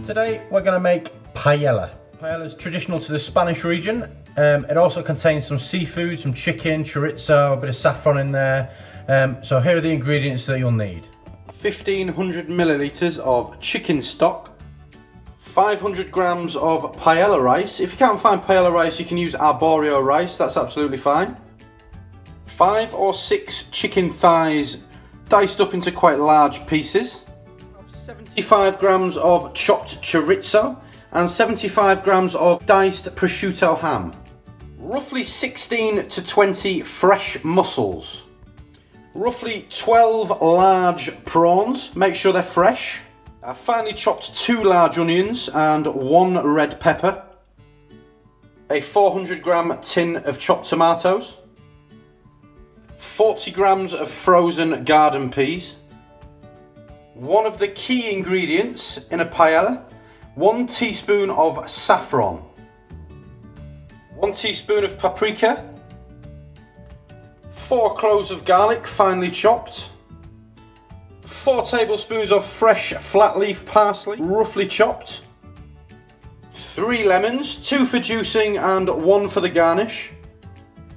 Today we're going to make paella. Paella is traditional to the Spanish region. It also contains some seafood, some chicken, chorizo, a bit of saffron in there. So here are the ingredients that you'll need. 1500 millilitres of chicken stock, 500 grams of paella rice. If you can't find paella rice, you can use Arborio rice, that's absolutely fine. 5 or 6 chicken thighs diced up into quite large pieces. 75 grams of chopped chorizo and 75 grams of diced prosciutto ham. Roughly 16 to 20 fresh mussels. Roughly 12 large prawns, make sure they're fresh. Finely chopped 2 large onions and 1 red pepper. A 400 gram tin of chopped tomatoes. 40 grams of frozen garden peas. One of the key ingredients in a paella, 1 teaspoon of saffron. 1 teaspoon of paprika. 4 cloves of garlic, finely chopped. 4 tablespoons of fresh flat leaf parsley, roughly chopped. 3 lemons, 2 for juicing and 1 for the garnish.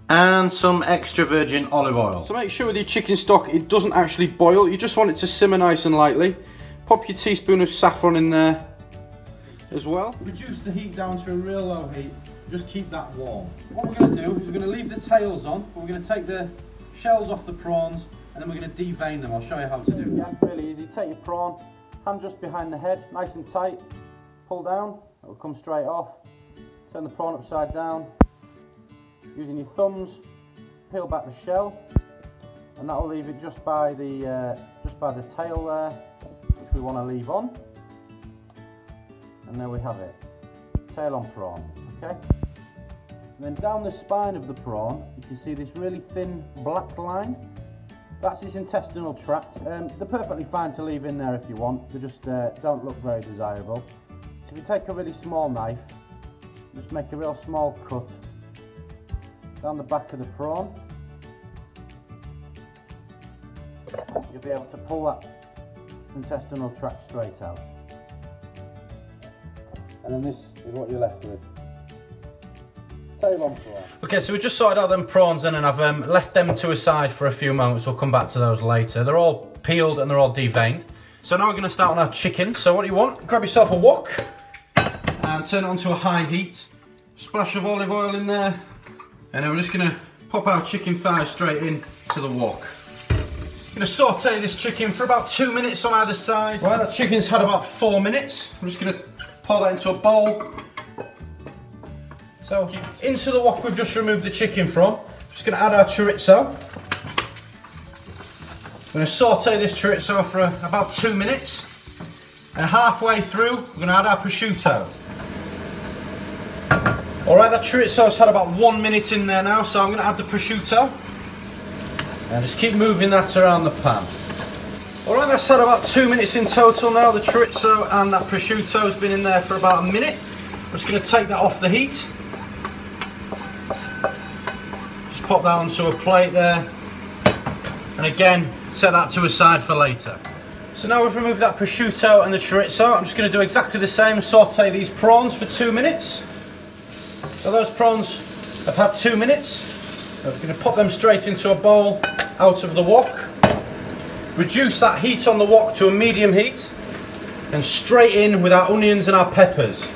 And some extra virgin olive oil. So make sure with your chicken stock it doesn't actually boil, you just want it to simmer nice and lightly. Pop your teaspoon of saffron in there as well. Reduce the heat down to a real low heat, just keep that warm. What we're going to do is we're going to leave the tails on, but we're going to take the shells off the prawns and then we're going to devein them. I'll show you how to do it. Yeah, really easy. Take your prawn, hand just behind the head, nice and tight, pull down, it will come straight off. Turn the prawn upside down. Using your thumbs, peel back the shell, and that'll leave it just by the tail there, which we want to leave on. And there we have it, tail on prawn. Okay. And then down the spine of the prawn, you can see this really thin black line. That's its intestinal tract. They're perfectly fine to leave in there if you want. They just don't look very desirable. So if you take a really small knife, just make a real small cut down the back of the prawn, you'll be able to pull that intestinal tract straight out. And then this is what you're left with. Tail on prawn. Okay, so we just sorted out them prawns then, and I've left them to a side for a few moments. We'll come back to those later. They're all peeled and they're all deveined. So now we're going to start on our chicken. So what do you want? Grab yourself a wok and turn it onto a high heat. Splash of olive oil in there. And then we're just going to pop our chicken thighs straight in to the wok. I'm going to saute this chicken for about 2 minutes on either side. Right, that chicken's had about 4 minutes. I'm just going to pour that into a bowl. So into the wok we've just removed the chicken from. Just going to add our chorizo. I'm going to saute this chorizo for about 2 minutes. And halfway through we're going to add our prosciutto. Alright, that chorizo's had about 1 minute in there now, so I'm going to add the prosciutto. And just keep moving that around the pan. Alright, that's had about 2 minutes in total now. The chorizo and that prosciutto's been in there for about a minute. I'm just going to take that off the heat. Just pop that onto a plate there. And again, set that to a side for later. So now we've removed that prosciutto and the chorizo, I'm just going to do exactly the same, saute these prawns for 2 minutes. So those prawns have had 2 minutes. I'm going to pop them straight into a bowl out of the wok. Reduce that heat on the wok to a medium heat. And straight in with our onions and our peppers.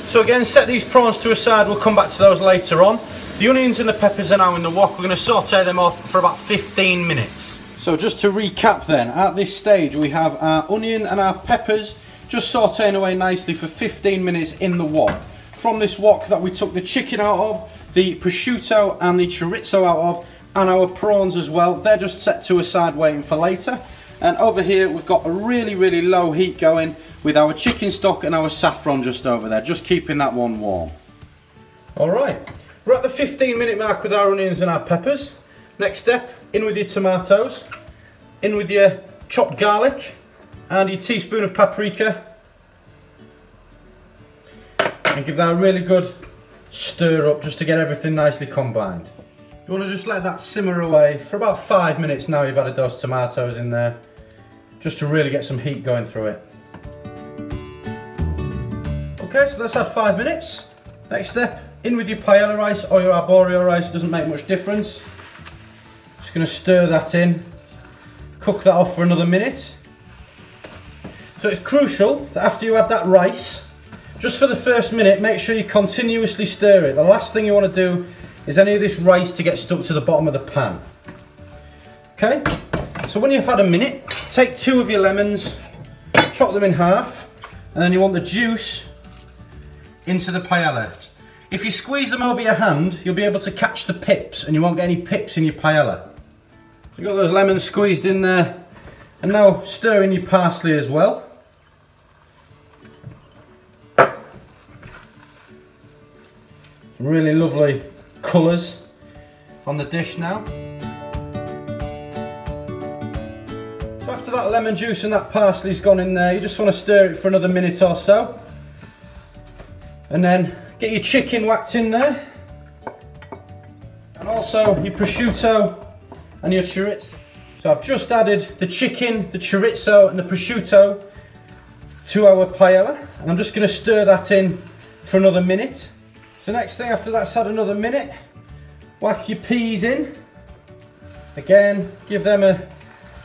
So again, set these prawns to a side, we'll come back to those later on. The onions and the peppers are now in the wok. We're going to saute them off for about 15 minutes. So just to recap then, at this stage we have our onion and our peppers just sauteing away nicely for 15 minutes in the wok. From this wok that we took the chicken out of, the prosciutto and the chorizo out of, and our prawns as well, they're just set to a side waiting for later. And over here we've got a really low heat going with our chicken stock and our saffron just over there, just keeping that one warm. Alright, we're at the 15-minute mark with our onions and our peppers. Next step, in with your tomatoes, in with your chopped garlic, and your teaspoon of paprika, and give that a really good stir up just to get everything nicely combined. You want to just let that simmer away for about 5 minutes now you've added those tomatoes in there, just to really get some heat going through it. Okay, so that's had 5 minutes. Next step, in with your paella rice or your arborio rice, it doesn't make much difference. Just going to stir that in, cook that off for another minute. So it's crucial that after you add that rice, just for the first minute, make sure you continuously stir it. The last thing you want to do is any of this rice to get stuck to the bottom of the pan. Okay, so when you've had a minute, take 2 of your lemons, chop them in half, and then you want the juice into the paella. If you squeeze them over your hand, you'll be able to catch the pips and you won't get any pips in your paella. You've got those lemons squeezed in there, and now stir in your parsley as well. Some really lovely colours on the dish now. So after that lemon juice and that parsley's gone in there, you just want to stir it for another minute or so. And then get your chicken whacked in there. And also your prosciutto and your chorizo. So I've just added the chicken, the chorizo and the prosciutto to our paella. And I'm just going to stir that in for another minute. So next thing after that's had another minute, whack your peas in. Again, give them a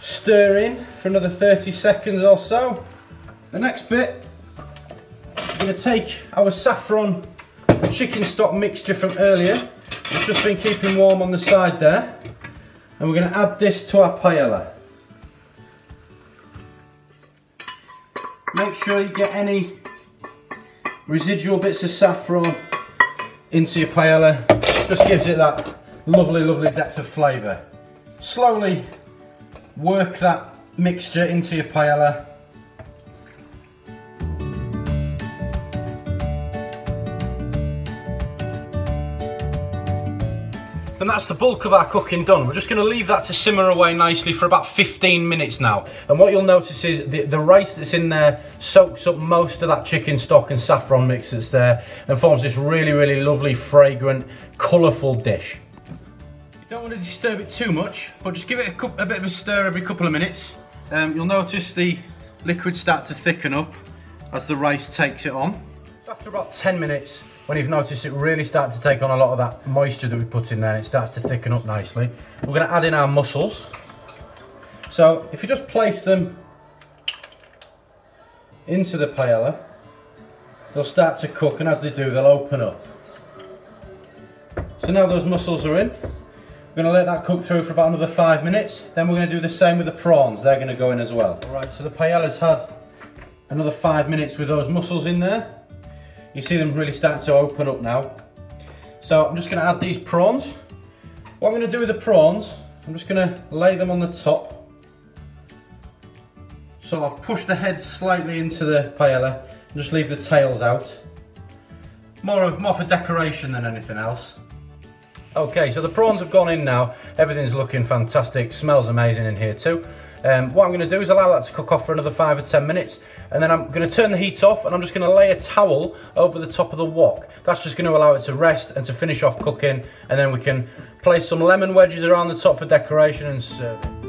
stir in for another 30 seconds or so. The next bit, we're going to take our saffron and chicken stock mixture from earlier. It's just been keeping warm on the side there. And we're going to add this to our paella. Make sure you get any residual bits of saffron into your paella. Just gives it that lovely, lovely depth of flavour. Slowly work that mixture into your paella. And that's the bulk of our cooking done. We're just going to leave that to simmer away nicely for about 15 minutes now. And what you'll notice is the rice that's in there soaks up most of that chicken stock and saffron mix that's there and forms this really, really lovely, fragrant, colourful dish. You don't want to disturb it too much, but just give it a bit of a stir every couple of minutes. You'll notice the liquid start to thicken up as the rice takes it on. So after about 10 minutes, when you've noticed it really start to take on a lot of that moisture that we put in there and it starts to thicken up nicely, we're going to add in our mussels. So if you just place them into the paella, they'll start to cook, and as they do, they'll open up. So now those mussels are in. We're going to let that cook through for about another 5 minutes. Then we're going to do the same with the prawns. They're going to go in as well. Alright, so the paella's had another 5 minutes with those mussels in there. You see them really starting to open up now. So I'm just going to add these prawns. What I'm going to do with the prawns, I'm just going to lay them on the top. So I've pushed the head slightly into the paella and just leave the tails out. More for decoration than anything else. Okay, so the prawns have gone in now. Everything's looking fantastic. Smells amazing in here too. What I'm going to do is allow that to cook off for another 5 or 10 minutes, and then I'm going to turn the heat off and I'm just going to lay a towel over the top of the wok. That's just going to allow it to rest and to finish off cooking, and then we can place some lemon wedges around the top for decoration and serve it.